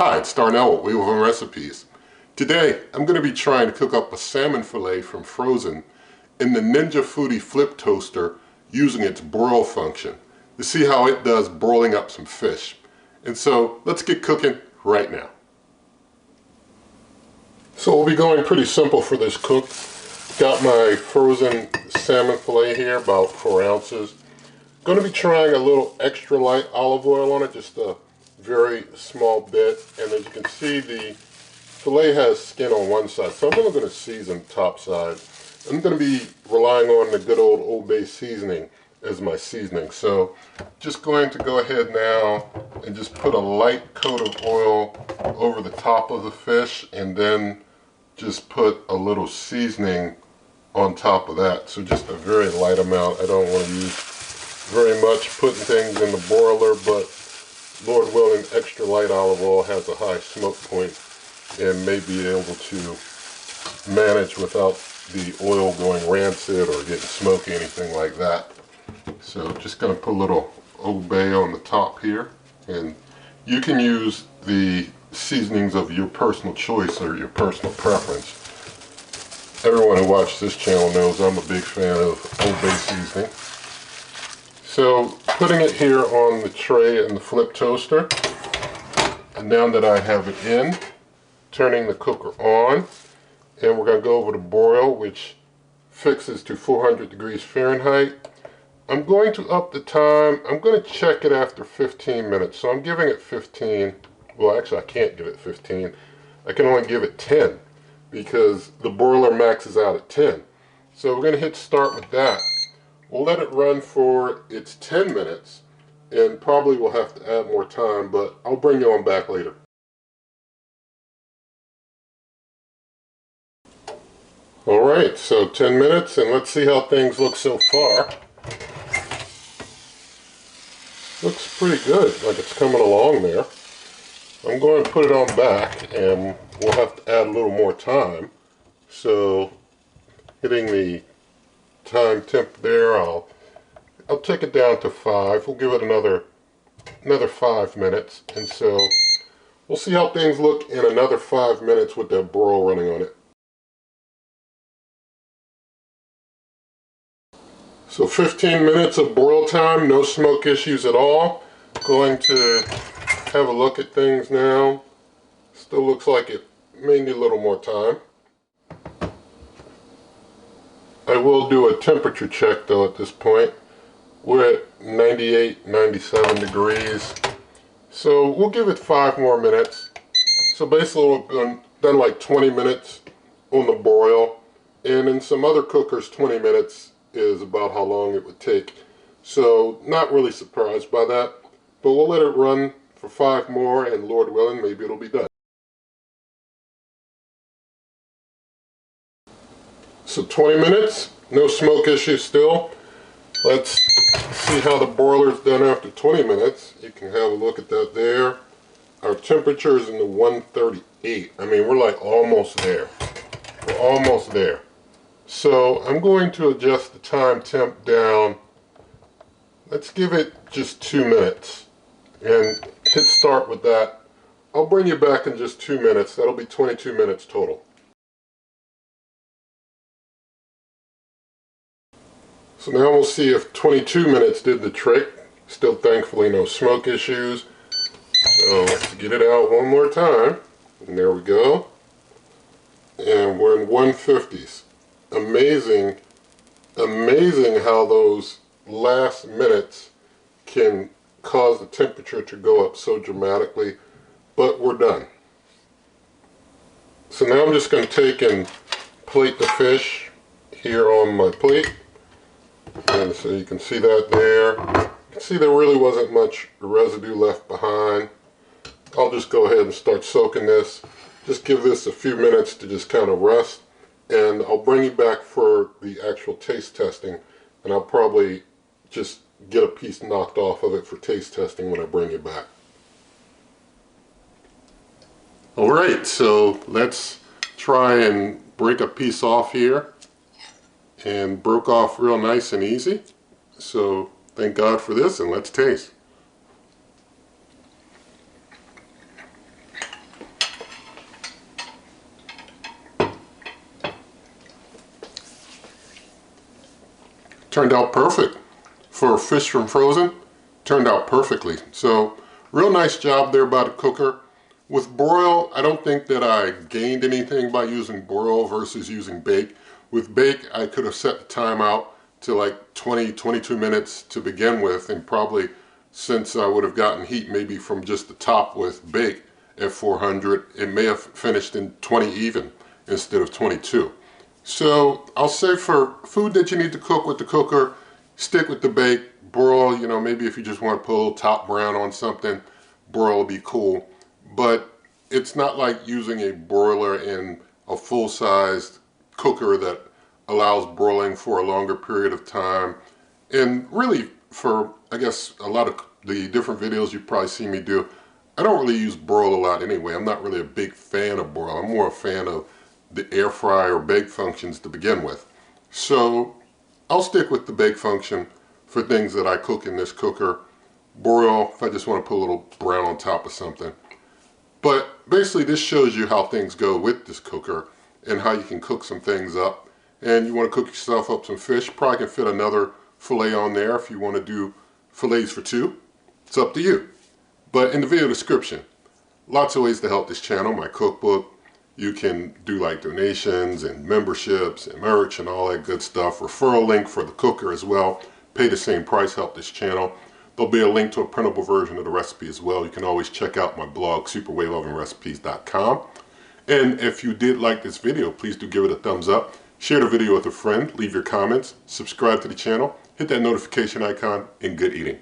Hi, it's Darnell with Wheel of Home Recipes. Today, I'm going to be trying to cook up a salmon fillet from frozen in the Ninja Foodi Flip Toaster using its broil function to see how it does broiling up some fish. And so, let's get cooking right now. So we'll be going pretty simple for this cook. Got my frozen salmon fillet here, about 4 ounces. Going to be trying a little extra light olive oil on it, just a very small bit. And as you can see, the fillet has skin on one side, so I'm only going to season the top side. I'm going to be relying on the good old Bay seasoning as my seasoning. So just going to go ahead now and just put a light coat of oil over the top of the fish, and then just put a little seasoning on top of that. So just a very light amount. I don't want to use very much putting things in the broiler, but Lord willing, extra light olive oil has a high smoke point and may be able to manage without the oil going rancid or getting smoky, anything like that. So just going to put a little Old Bay on the top here, and you can use the seasonings of your personal choice or your personal preference. Everyone who watches this channel knows I'm a big fan of Old Bay seasoning. So putting it here on the tray in the flip toaster, and now that I have it in, turning the cooker on, and we're going to go over to broil, which fixes to 400 degrees Fahrenheit. I'm going to up the time. I'm going to check it after 15 minutes. So I'm giving it 15. Well, actually, I can't give it 15. I can only give it 10 because the broiler maxes out at 10. So we're going to hit start with that. We'll let it run for its 10 minutes, and probably we'll have to add more time, but I'll bring you on back later. Alright, so 10 minutes, and let's see how things look so far. Looks pretty good, like it's coming along there. I'm going to put it on back, and we'll have to add a little more time. So, hitting the time temp there, I'll take it down to 5. We'll give it another 5 minutes, and so we'll see how things look in another 5 minutes with that broil running on it. So 15 minutes of broil time, no smoke issues at all. Going to have a look at things now. Still looks like it may need a little more time. I will do a temperature check though at this point. We're at 98, 97 degrees. So we'll give it 5 more minutes. So basically we've done like 20 minutes on the broil. And in some other cookers, 20 minutes is about how long it would take. So not really surprised by that. But we'll let it run for 5 more, and Lord willing, maybe it'll be done. So 20 minutes, no smoke issues still. Let's see how the broiler's done after 20 minutes. You can have a look at that there. Our temperature is in the 138. I mean, we're like almost there. We're almost there. So I'm going to adjust the time temp down. Let's give it just 2 minutes and hit start with that. I'll bring you back in just 2 minutes. That'll be 22 minutes total. So now we'll see if 22 minutes did the trick. Still thankfully no smoke issues. So let's get it out one more time. And there we go. And we're in 150s. Amazing, amazing how those last minutes can cause the temperature to go up so dramatically. But we're done. So now I'm just going to take and plate the fish here on my plate. And so you can see that there. You can see there really wasn't much residue left behind. I'll just go ahead and start soaking this. Just give this a few minutes to just kind of rest. And I'll bring you back for the actual taste testing. And I'll probably just get a piece knocked off of it for taste testing when I bring you back. Alright, so let's try and break a piece off here. And broke off real nice and easy. So thank God for this, and let's taste. turned out perfect. For fish from frozen, turned out perfectly. So real nice job there by the cooker. With broil, I don't think that I gained anything by using broil versus using bake. With bake, I could have set the time out to like 22 minutes to begin with, and probably, since I would have gotten heat maybe from just the top with bake at 400, it may have finished in 20 even instead of 22. So I'll say for food that you need to cook with the cooker, stick with the bake. Broil, you know, maybe if you just want to put a little top brown on something, broil will be cool. But it's not like using a broiler in a full-sized cooker that allows broiling for a longer period of time. And really, for, I guess, a lot of the different videos you've probably seen me do, I don't really use broil a lot anyway. I'm not really a big fan of broil. I'm more a fan of the air fry or bake functions to begin with. So I'll stick with the bake function for things that I cook in this cooker. Broil if I just want to put a little brown on top of something. But basically this shows you how things go with this cooker and how you can cook some things up. And you want to cook yourself up some fish, probably can fit another fillet on there if you want to do fillets for two. It's up to you. But in the video description, lots of ways to help this channel, my cookbook. You can do like donations and memberships and merch and all that good stuff. Referral link for the cooker as well. Pay the same price, help this channel. There'll be a link to a printable version of the recipe as well. You can always check out my blog, superwaylovinrecipes.com. And if you did like this video, please do give it a thumbs up. Share the video with a friend, leave your comments, subscribe to the channel, hit that notification icon, and good eating.